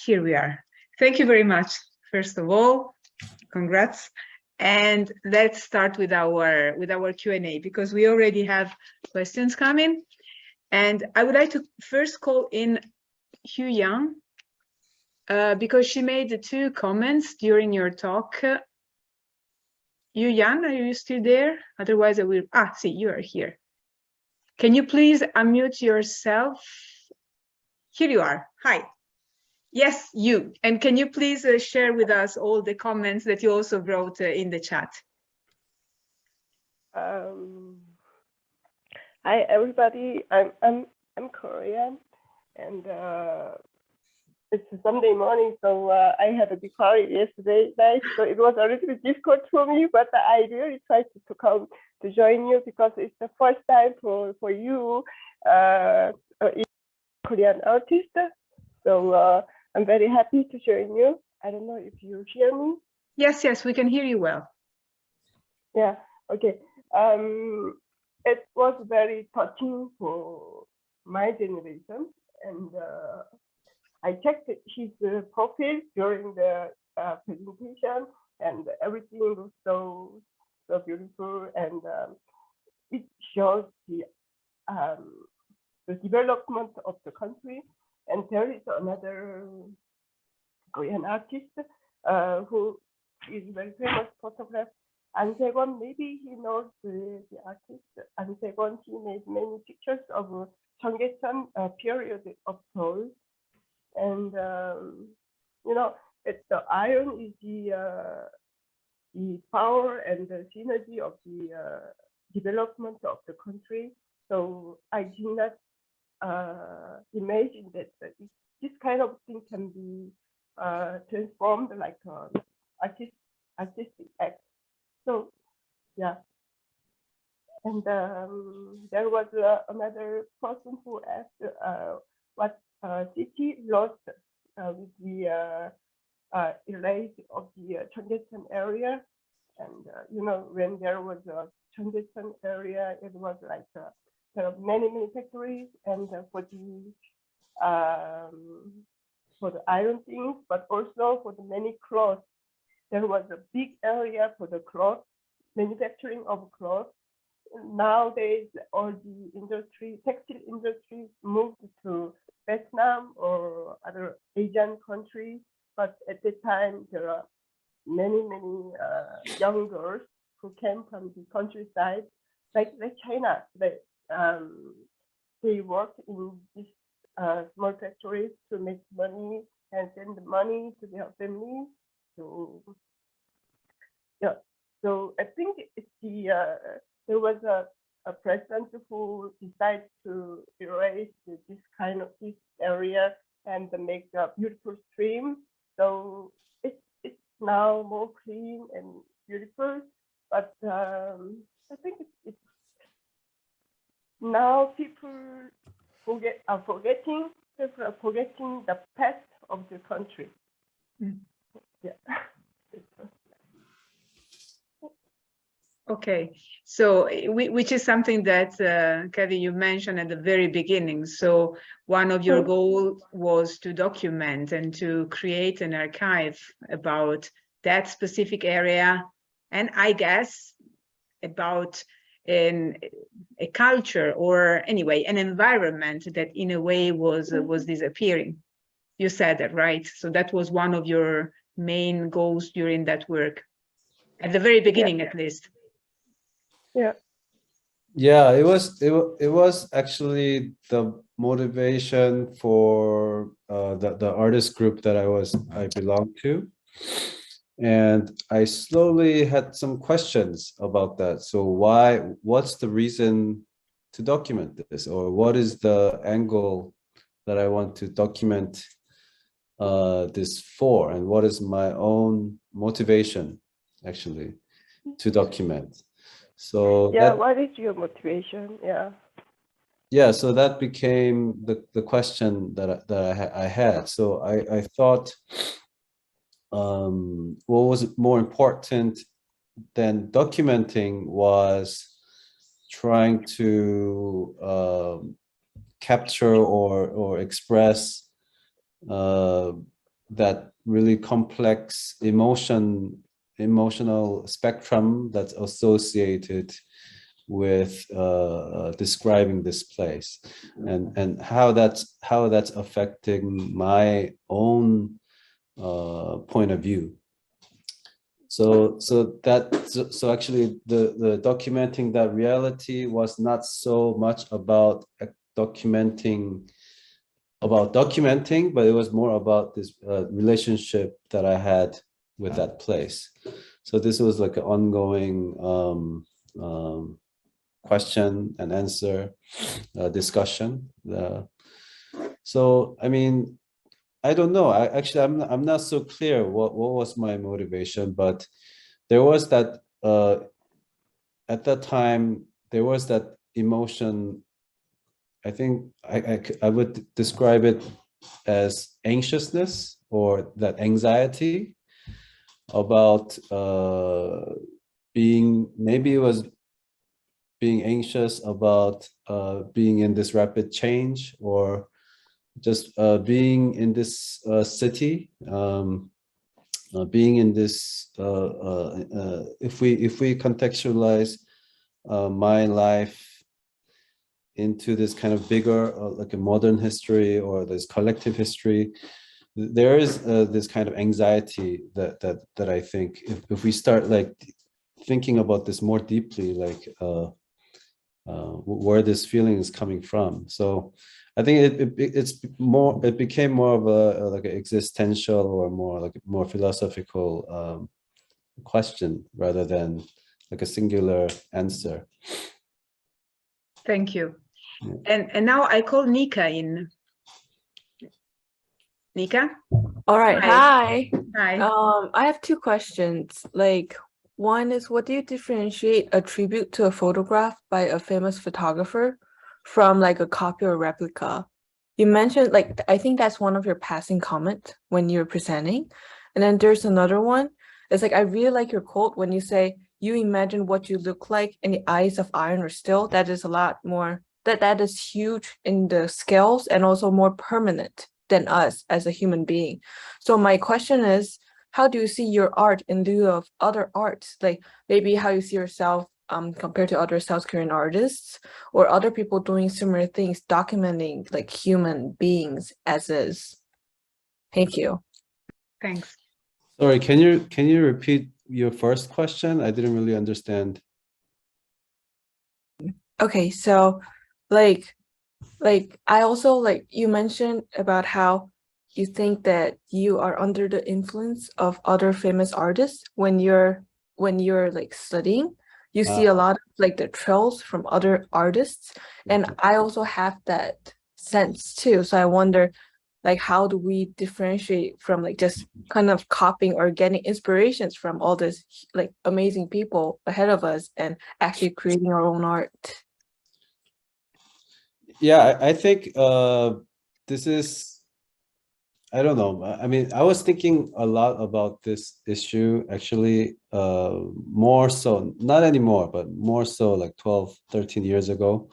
here we are. Thank you very much. First of all, congrats. And let's start with our Q&A, because we already have questions coming. And I would like to first call in Kyung, because she made 2 comments during your talk. Yan, are you still there? Otherwise I will, see, you are here. Can you please unmute yourself? Here you are, hi. Yes, you. And can you please share with us all the comments that you also wrote in the chat? Hi everybody, I'm Korean, and it's a Sunday morning, so I had a big party yesterday night, so it was a little bit difficult for me, but I really tried to come to join you because it's the first time for you, Korean artist. So I'm very happy to join you. I don't know if you hear me. Yes, yes, we can hear you well. Yeah, okay. It was very touching for my generation, and I checked his profile during the presentation, and everything was so beautiful, and it shows the development of the country. And there is another Korean artist who is very famous photographer. Ansegon, maybe he knows the artist. Ansegon, he made many pictures of Cheonggyecheon period of Seoul. And, you know, the iron is the power and the synergy of the development of the country. So I did not imagine that this kind of thing can be transformed like artistic act. So yeah, and there was another person who asked what city lost with the erase of the Cheonggyecheon area, and you know, when there was a Cheonggyecheon area, it was like there are many factories, and for the iron things, but also for the many clothes. There was a big area for the cloth, manufacturing of clothes. Nowadays, all the industry, textile industries moved to Vietnam or other Asian countries. But at the time, there are many young girls who came from the countryside, like China. They work in these small factories to make money and send the money to their family. So yeah, so I think it's there was a president who decided to erase this area and make a beautiful stream. So it's now more clean and beautiful. But I think it's now people are forgetting the past of the country. Mm. Yeah. Okay, so which is something that Kelvin, you mentioned at the very beginning. So one of your goals was to document and to create an archive about that specific area, and I guess about a culture, or anyway an environment that in a way was disappearing. You said that, right? So that was one of your main goals during that work at the very beginning, at least. Yeah, it was actually the motivation for the artist group that I belonged to, and I slowly had some questions about that. So what's the reason to document this, or what is the angle that I want to document this for, and what is my own motivation actually to document? So yeah, what is your motivation? Yeah, so that became the question that I had. So I thought, what was more important than documenting was trying to capture or express that really complex emotional spectrum that's associated with describing this place, and how that's affecting my own point of view. So actually the documenting that reality was not so much about documenting, but it was more about this relationship that I had with that place. So this was like an ongoing question and answer discussion. So I mean, I don't know. I'm not so clear what was my motivation, but there was that at that time there was that emotion. I think I would describe it as anxiousness, or that anxiety about maybe it was being anxious about being in this rapid change, or just being in this city, being in this if we contextualize my life into this kind of bigger like a modern history or this collective history, there is this kind of anxiety that I think if we start like thinking about this more deeply, like where this feeling is coming from. So I think it became more of a like an existential or more philosophical question rather than like a singular answer. Thank you. And now I call Nika in. Nika? All right. Hi. Hi. I have two questions. Like, one is, what do you differentiate a tribute to a photograph by a famous photographer from like a copy or replica? You mentioned, like, I think that's one of your passing comments when you're presenting. And then there's another one. It's like, I really like your quote when you say, you imagine what you look like in the eyes of iron or steel. That is a lot more, that is huge in the scales and also more permanent than us as a human being. So my question is, how do you see your art in lieu of other arts? Like maybe how you see yourself compared to other South Korean artists or other people doing similar things, documenting like human beings as is. Thank you. Thanks. Sorry, can you repeat your first question? I didn't really understand. Okay, so like I also like you mentioned about how you think that you are under the influence of other famous artists when you're like studying. You see a lot of like the trails from other artists, and I also have that sense too. So I wonder, like, how do we differentiate from like just kind of copying or getting inspirations from all this like amazing people ahead of us and actually creating our own art? Yeah, I think this is, I don't know. I mean, I was thinking a lot about this issue actually, more so, not anymore, but more so like 12, 13 years ago.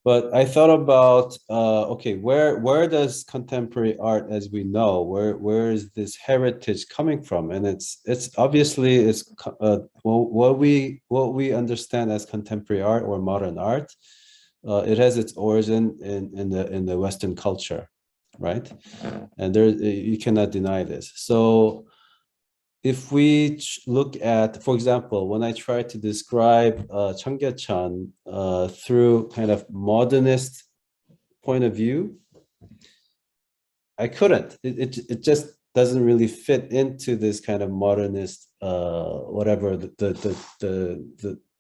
But I thought about, okay, where does contemporary art as we know, where is this heritage coming from? And it's obviously what we understand as contemporary art or modern art. It has its origin in the Western culture, right? And you cannot deny this. So if we look at, for example, when I try to describe Cheonggyecheon through kind of modernist point of view, I couldn't. It just doesn't really fit into this kind of modernist whatever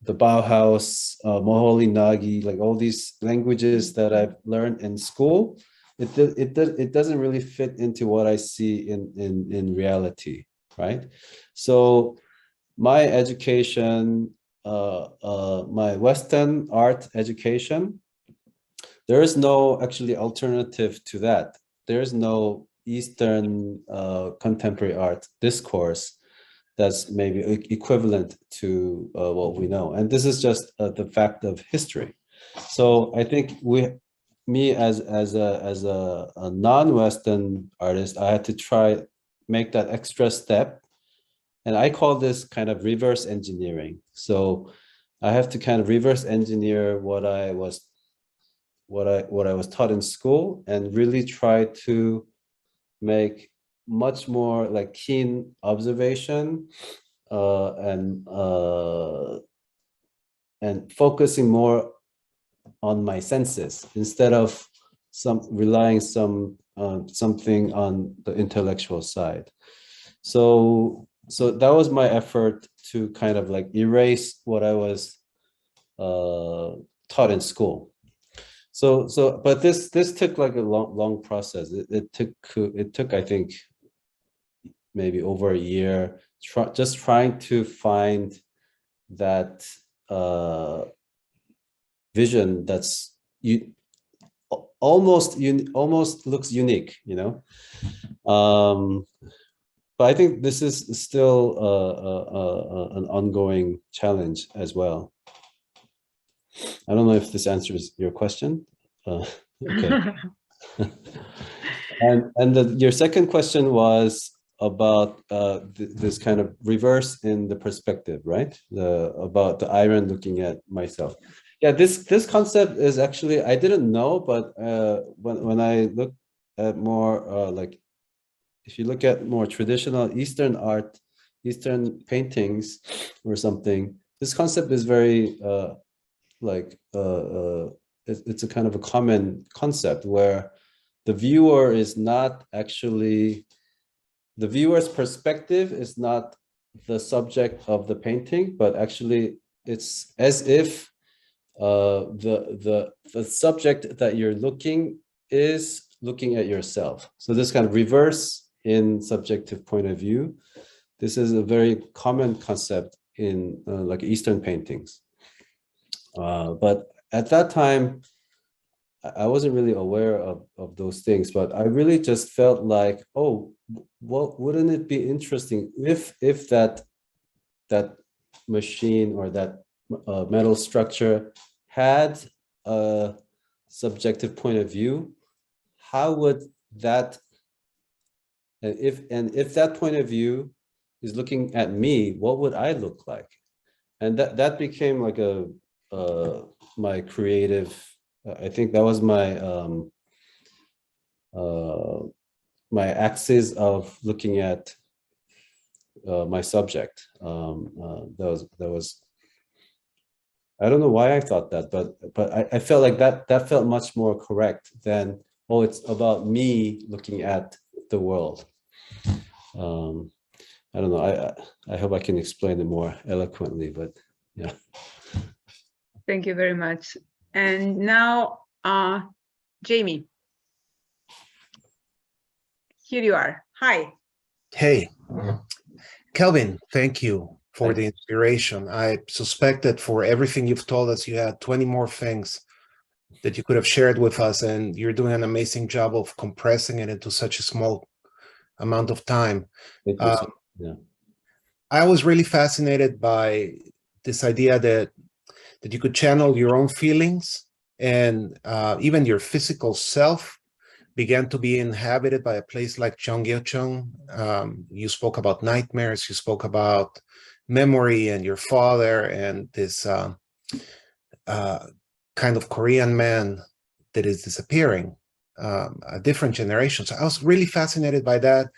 the Bauhaus, Moholy Nagi, like all these languages that I've learned in school. It doesn't really fit into what I see in reality, right? So my education, my Western art education, there is no actually alternative to that. There is no Eastern contemporary art discourse that's maybe equivalent to what we know. And this is just the fact of history. So I think me as a non-Western artist, I had to make that extra step. And I call this kind of reverse engineering. So I have to kind of reverse engineer what I was taught in school, and really try to make much more like keen observation, and focusing more on my senses instead of relying something on the intellectual side. So that was my effort to kind of like erase what I was taught in school. But this took like a long process. It took I think maybe over a year, just trying to find that vision that's almost looks unique, you know. But I think this is still an ongoing challenge as well. I don't know if this answers your question. Okay. And your second question was about this kind of reverse in the perspective, right? About the iron looking at myself. Yeah, this concept is actually, I didn't know, but when I look at more like, if you look at more traditional Eastern art, Eastern paintings or something, this concept is very it's a kind of a common concept where the viewer is not actually, the viewer's perspective is not the subject of the painting, but actually it's as if the subject that you're looking is looking at yourself. So this kind of reverse in subjective point of view, this is a very common concept in like Eastern paintings. But at that time, I wasn't really aware of those things, but I really just felt like, oh, well, wouldn't it be interesting if that machine or that metal structure had a subjective point of view? How would that, and if that point of view is looking at me, what would I look like? And that became like a my creative, I think that was my my axis of looking at my subject. That was I don't know why I thought that, but I felt like that felt much more correct than, oh, it's about me looking at the world. I don't know. I hope I can explain it more eloquently, but yeah. Thank you very much. And now, Jamie. Here you are. Hi. Hey, Kelvin, thank you for the inspiration. I suspect that for everything you've told us, you had 20 more things that you could have shared with us, and you're doing an amazing job of compressing it into such a small amount of time. Thank you. Yeah. I was really fascinated by this idea that you could channel your own feelings, and even your physical self began to be inhabited by a place like Cheonggyecheon. You spoke about nightmares, you spoke about memory and your father and this kind of Korean man that is disappearing, a different generation. So I was really fascinated by that.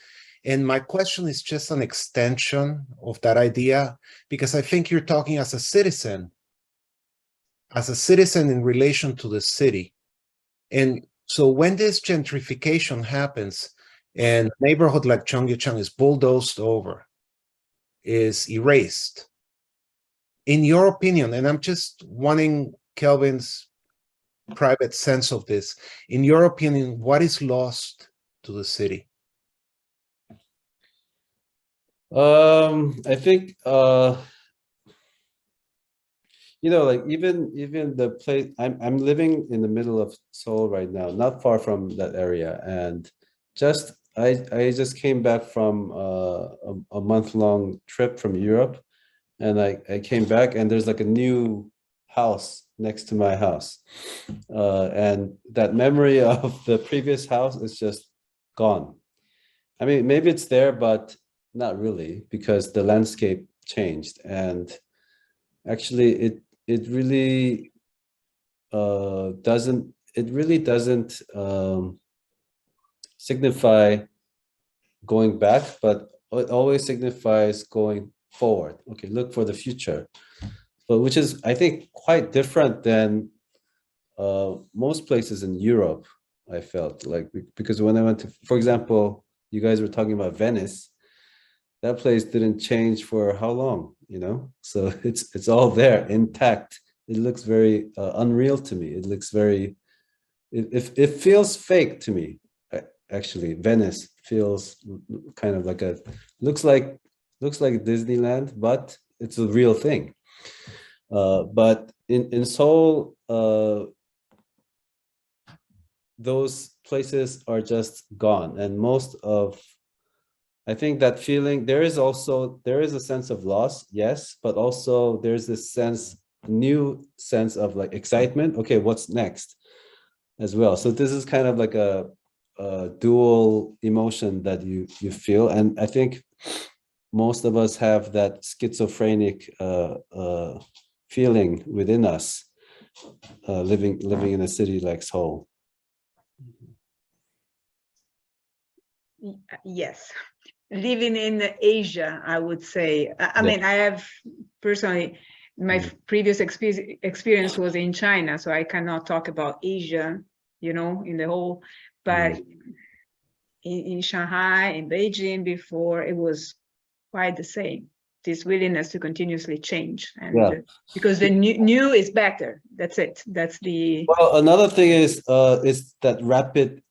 And my question is just an extension of that idea, because I think you're talking as a citizen in relation to the city. And so when this gentrification happens and a neighborhood like Cheonggyecheon is bulldozed over, is erased, in your opinion, and I'm just wanting Kelvin's private sense of this, in your opinion, what is lost to the city? I think you know, like even the place, I'm living in the middle of Seoul right now, not far from that area, and I just came back from a month-long trip from Europe, and I came back and there's like a new house next to my house. And that memory of the previous house is just gone. I mean, maybe it's there, but not really, because the landscape changed. And actually, it really doesn't signify going back, but it always signifies going forward. Okay, look for the future. But which is, I think, quite different than most places in Europe. I felt like, because when I went to, for example, you guys were talking about Venice, that place didn't change for how long, you know? So it's all there intact. It looks very unreal to me. It looks very, it feels fake to me. Actually, Venice feels kind of like looks like Disneyland, but it's a real thing. But in Seoul, those places are just gone, and most of, I think that feeling, there is a sense of loss, yes, but also there's this new sense of like excitement. Okay, what's next as well? So this is kind of like a dual emotion that you feel, and I think most of us have that schizophrenic feeling within us, living in a city like Seoul. Yes, living in Asia, I would say. I mean, I have personally, my previous experience was in China, so I cannot talk about Asia, you know, in the whole, but in Shanghai, in Beijing before, it was quite the same. This willingness to continuously change, and because the new is better. That's it. That's the. Well, another thing is that rapid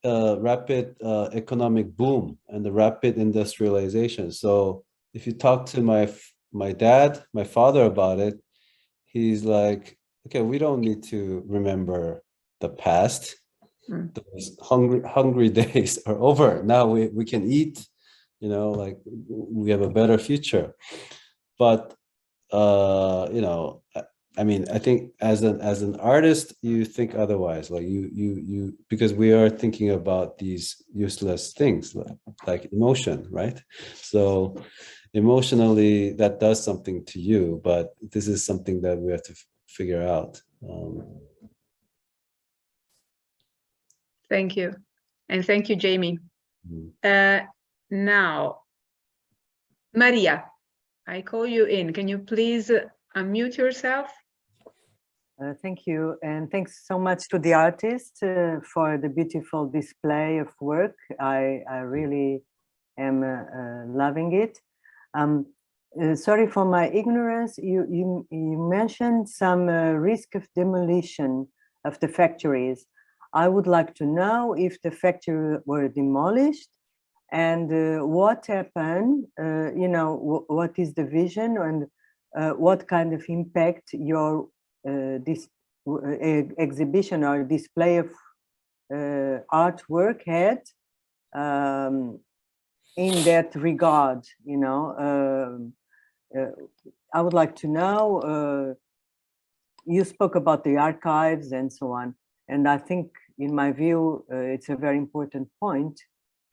economic boom and the rapid industrialization. So if you talk to my father about it, he's like, okay, we don't need to remember the past. Those hungry days are over. Now we can eat, you know, like we have a better future. But you know, I mean, I think as an artist, you think otherwise. Like you because we are thinking about these useless things like emotion, right? So emotionally, that does something to you, but this is something that we have to figure out. Thank you, and thank you, Jamie. Now, Maria, I call you in. Can you please unmute yourself? Thank you, and thanks so much to the artist for the beautiful display of work. I really am loving it. Sorry for my ignorance. You mentioned some risk of demolition of the factories. I would like to know if the factory were demolished and what happened. You know, what is the vision and what kind of impact your this exhibition or display of artwork had in that regard. You know, I would like to know. You spoke about the archives and so on, and I think, in my view, it's a very important point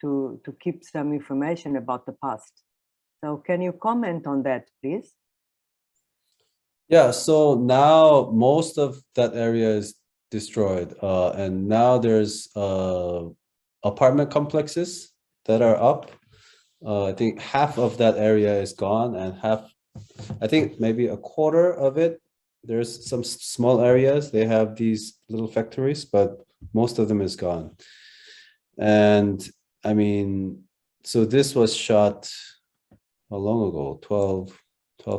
to keep some information about the past. So, can you comment on that, please? Yeah, so now most of that area is destroyed, and now there's apartment complexes that are up. I think half of that area is gone, and I think maybe a quarter of it, there's some small areas, they have these little factories, but most of them is gone. And I mean, so this was shot how long ago? 12,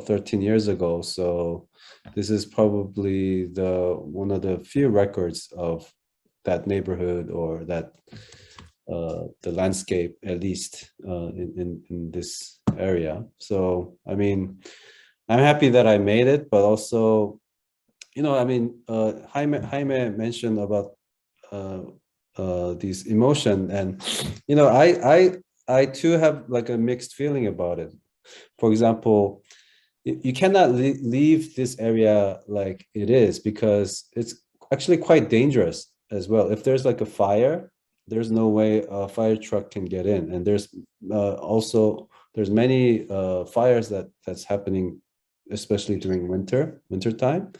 13 years ago. So this is probably one of the few records of that neighborhood, or that the landscape, at least in this area. So I mean, I'm happy that I made it, but also, you know, I mean, Jaime mentioned about these emotion, and you know, I too have like a mixed feeling about it. For example, you cannot leave this area like it is, because it's actually quite dangerous as well. If there's like a fire, there's no way a fire truck can get in, and there's also there's many fires that's happening, especially during winter time.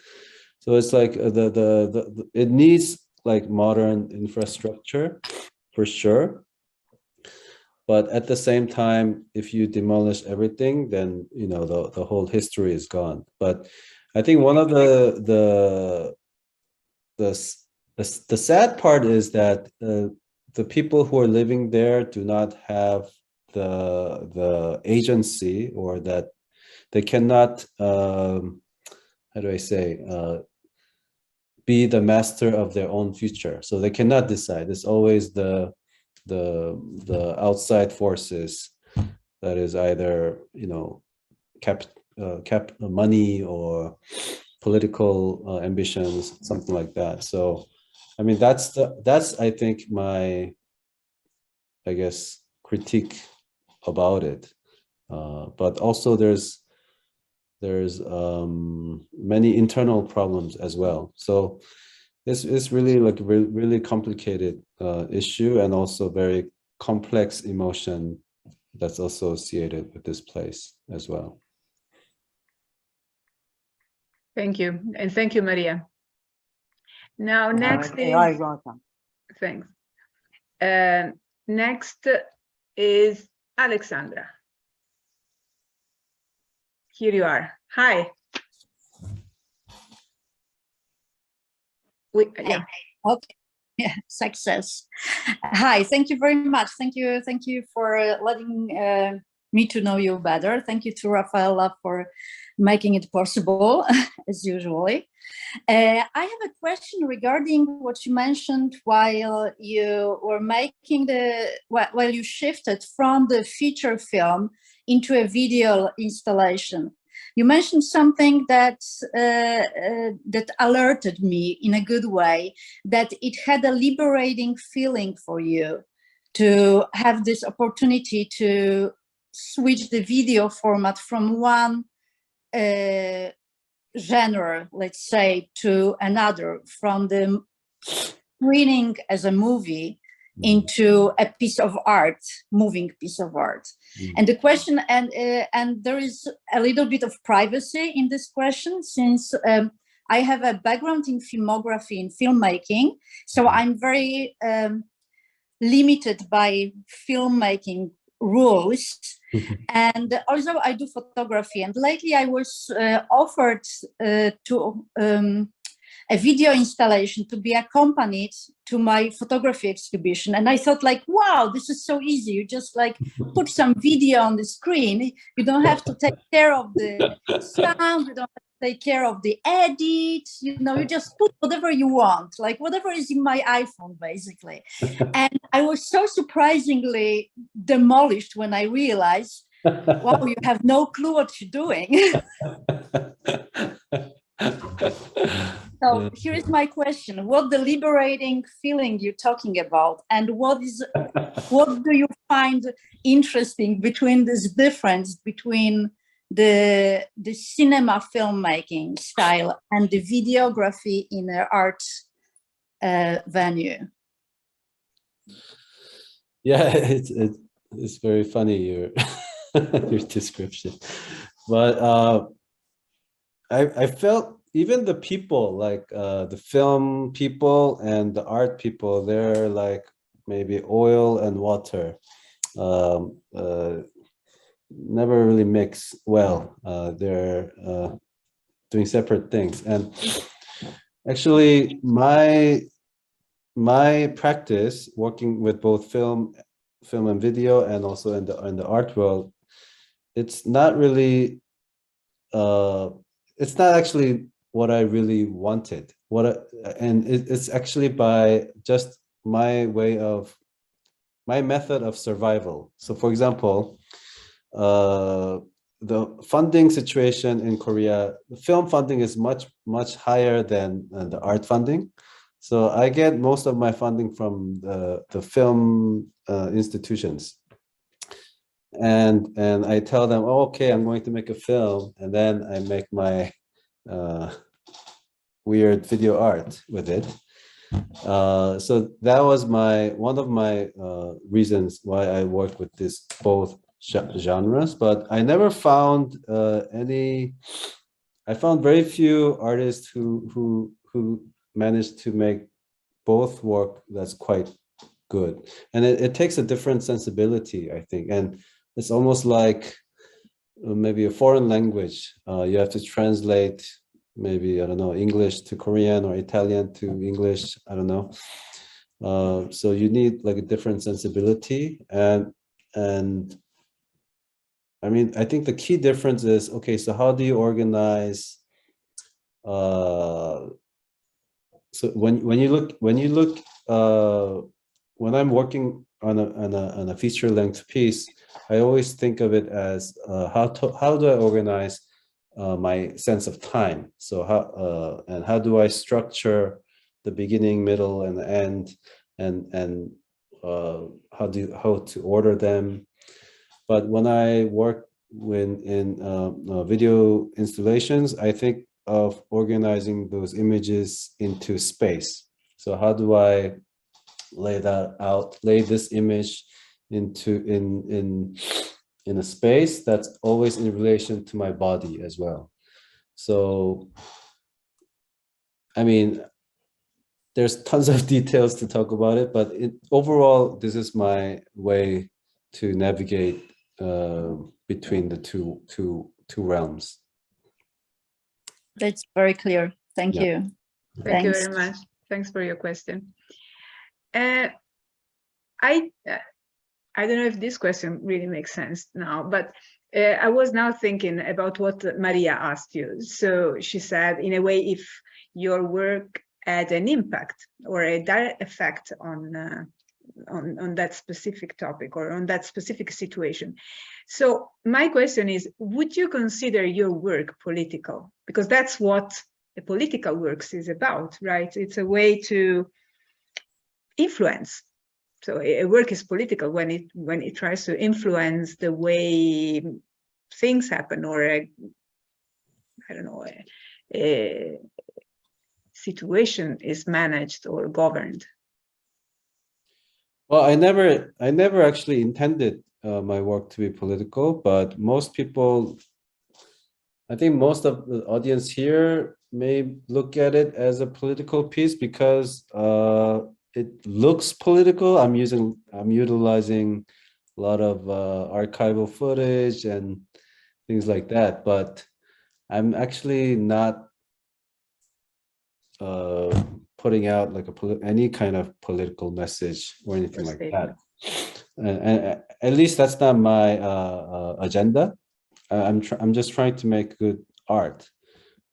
So it's like it needs like modern infrastructure for sure. But at the same time, if you demolish everything, then you know the whole history is gone. But I think one of the sad part is that the people who are living there do not have the agency, or that they cannot how do I say be the master of their own future. So they cannot decide. It's always the outside forces that is either, you know, money or political ambitions, something like that. So I mean, that's I think my, I guess, critique about it. But also there's many internal problems as well. So it's really like really complicated issue, and also very complex emotion that's associated with this place as well. Thank you, and thank you, Maria. Now, next is welcome. thanks. Next is Alexandra. Here you are. Hi. Yeah. Okay. Yeah, success. Hi, thank you very much. Thank you for letting me to know you better. Thank you to Rafaela for making it possible, as usually. I have a question regarding what you mentioned while you were making while you shifted from the feature film into a video installation. You mentioned something that alerted me in a good way, that it had a liberating feeling for you to have this opportunity to switch the video format from one genre, let's say, to another, from the screening as a movie into a piece of art, moving piece of art. And the question, and there is a little bit of privacy in this question, since I have a background in filmography, in filmmaking, so I'm very limited by filmmaking rules. And also I do photography, and lately I was offered to a video installation to be accompanied to my photography exhibition. And I thought, like, wow, this is so easy. You just like put some video on the screen. You don't have to take care of the sound. You don't have to take care of the edit. You know, you just put whatever you want, like whatever is in my iPhone, basically. And I was so surprisingly demolished when I realized, wow, you have no clue what you're doing. So here is my question: what the liberating feeling you're talking about, and what do you find interesting between this difference between the cinema filmmaking style and the videography in an art venue? Yeah, it's very funny, your your description, but I felt even the people, like the film people and the art people, they're like maybe oil and water, never really mix well. They're doing separate things. And actually my practice working with both film and video, and also in the art world, it's not really it's not actually what I really wanted. It's actually by just my method of survival. So for example, the funding situation in Korea, the film funding is much higher than the art funding. So I get most of my funding from the film institutions. and I tell them, oh, okay, I'm going to make a film, and then I make my weird video art with it. So that was one of my reasons why I work with this both genres, but I never found I found very few artists who managed to make both work that's quite good. And it takes a different sensibility, I think. And it's almost like maybe a foreign language. You have to translate maybe, I don't know, English to Korean or Italian to English, I don't know. So you need like a different sensibility. And I mean, I think the key difference is, okay, so how do you organize, so when you look, when I'm working on a feature length piece, I always think of it as how do I organize my sense of time? So how do I structure the beginning, middle, and the end, and how to order them? But when I work in video installations, I think of organizing those images into space. So how do I lay this image into in a space that's always in relation to my body as well. So, I mean, there's tons of details to talk about it, but overall, this is my way to navigate between the two realms. That's very clear. Thank Yeah. you. Thank you Thanks. very much. Thanks for your question. I don't know if this question really makes sense now, but I was now thinking about what Maria asked you. So she said, in a way, if your work had an impact or a direct effect on that specific topic or on that specific situation. So my question is, would you consider your work political? Because that's what the political works is about, right? It's a way to influence. So a work is political when it tries to influence the way things happen, or I don't know, a situation is managed or governed. Well, I never actually intended my work to be political, but most people, I think most of the audience here may look at it as a political piece because it looks political. I'm utilizing a lot of archival footage and things like that, but I'm actually not putting out like any kind of political message or anything like that. And at least that's not my agenda. I'm just trying to make good art.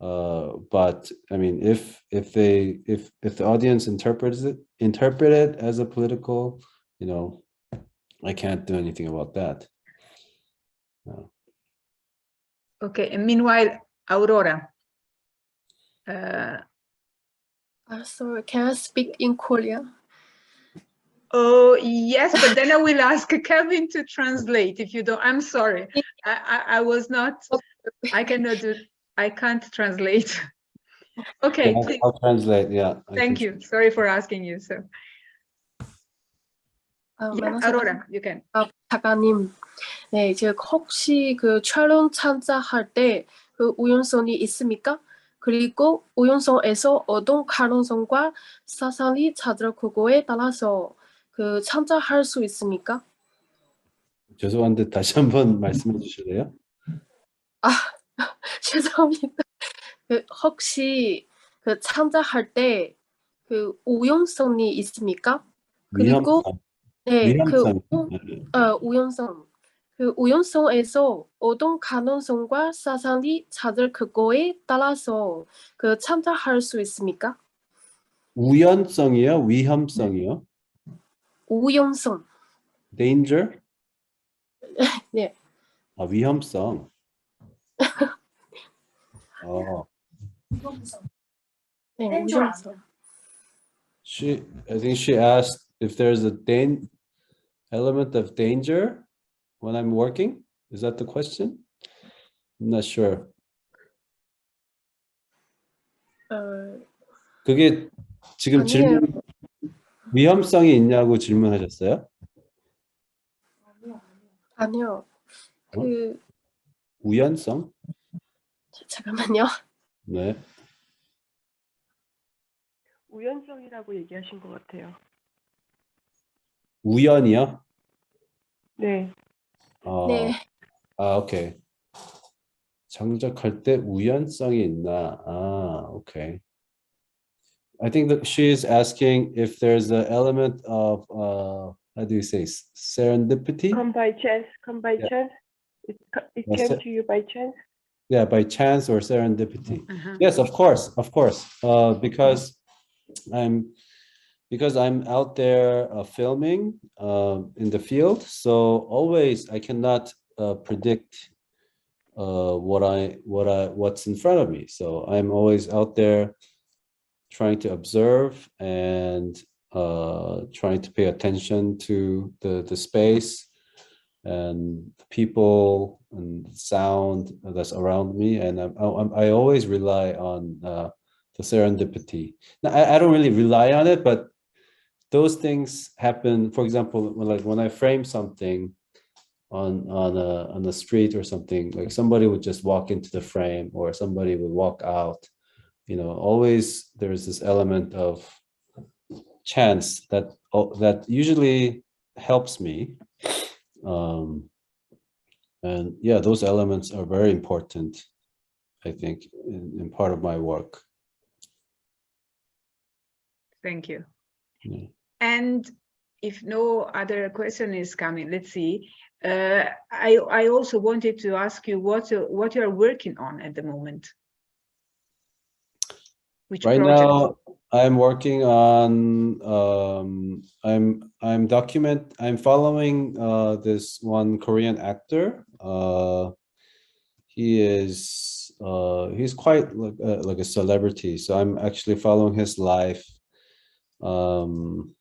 But I mean, if the audience interpret it as a political, you know, I can't do anything about that. Okay, and meanwhile, Aurora. Sorry, can I speak in Korean? Oh, yes, but then I will ask Kelvin to translate if you don't. I'm sorry. I was not, I can't translate. Okay. Yeah, I'll translate, yeah. Thank you. Sorry for asking you. So, yeah, Aurora, you can. 작가님, 네, 이제 혹시 그 촬영 참가할 때 그 우연성이 있습니까? 그리고 우연성에서 어떤 가능성과 사상이 찾을 그거에 따라서 그 참가할 수 있습니까? 죄송한데 다시 한번 말씀해 주실래요? 죄송합니다. 그 혹시 그 참가할 때 그 우연성이 있습니까? 그리고 네, 위험성. 우연성. 그 우연성에서 어떤 가능성과 사상이 찾을 그거에 따라서 그 참가할 수 있습니까? 우연성이요? 위험성이요? 우연성. Danger? 네. 아, 위험성. 네, 우연성. I think she asked if there's a element of danger. when I'm working? Is that the question? I'm not sure. 그게 지금 아니에요. 질문 위험성이 있냐고 질문하셨어요? 아니요. 그 우연성? 잠깐만요. 네. 우연성이라고 얘기하신 것 같아요. 우연이요? 네. 네. 오케이. 장작할 때 우연성이 있나? Okay. I think that she is asking if there's an element of how do you say serendipity? Come by chance. Yeah. chance. It Yes, came sir. to you by chance. Yeah, by chance or serendipity. Yes, of course. Because I'm out there filming in the field, so always I cannot predict what's in front of me. So I'm always out there trying to observe and trying to pay attention to the space and people and sound that's around me, and I always rely on the serendipity. Now, I don't really rely on it, but those things happen. For example, when I frame something on the street or something, like somebody would just walk into the frame or somebody would walk out. Always there's this element of chance that usually helps me. And yeah, those elements are very important, I think, in part of my work. Thank you. Yeah. And if no other question is coming, let's see. I also wanted to ask you what you are working on at the moment. Which right project? now I'm working on I'm following this one Korean actor. He's quite like a celebrity, so I'm actually following his life. And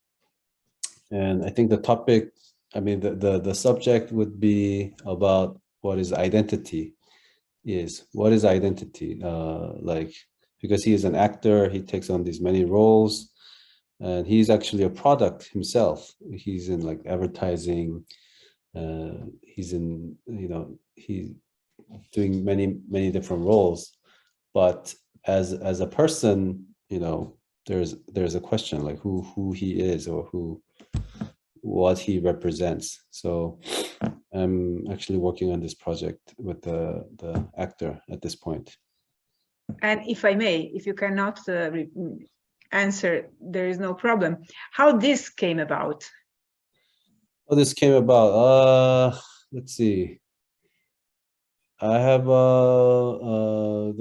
I think the topic, the subject would be about what is identity. Because he is an actor, he takes on these many roles, and he's actually a product himself. He's in like advertising, he's doing many different roles. But as a person, there's a question like who he is or what he represents. So I'm actually working on this project with the actor at this point. And if I may, if you cannot answer, there is no problem. How this came about? How this came about? Let's see. I have a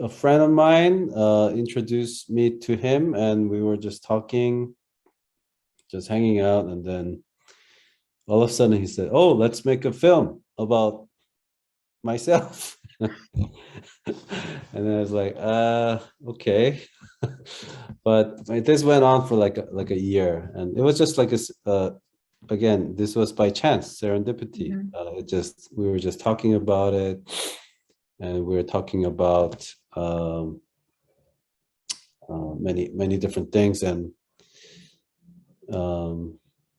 friend of mine introduced me to him, and we were just talking, just hanging out, and then all of a sudden he said, "Oh, let's make a film about myself." And then I was like, okay. But this went on for like a year, and it was just like again, this was by chance, serendipity. We were just talking about it, and we were talking about many different things, and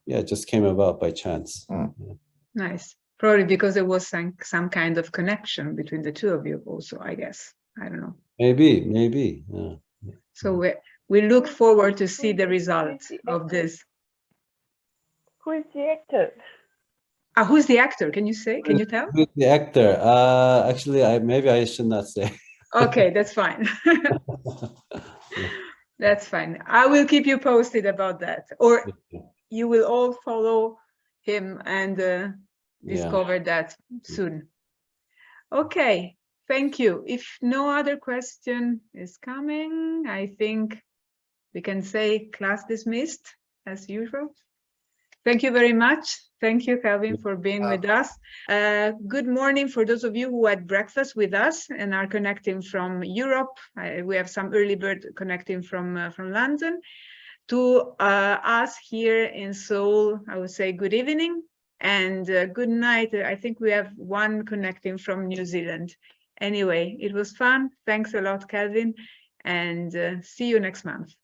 yeah, it just came about by chance. Nice. Probably because there was some kind of connection between the two of you also, I guess. I don't know. Maybe. Yeah. So we look forward to see the result of this. Who is the actor? Who's the actor? Can you tell? Who's the actor? Actually, maybe I should not say. Okay, that's fine. That's fine. I will keep you posted about that. Or you will all follow him and discover that soon. Okay, thank you. If no other question is coming, I think we can say class dismissed as usual. Thank you very much. Thank you, Kelvin, for being with us. Good morning for those of you who had breakfast with us and are connecting from Europe. We have some early bird connecting from London. To us here in Seoul, I would say good evening. And good night. I think we have one connecting from New Zealand. Anyway, it was fun. Thanks a lot, Kelvin. And see you next month.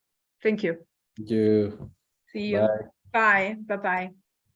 Thank you. Thank you. See you. Bye. Bye. Bye-bye.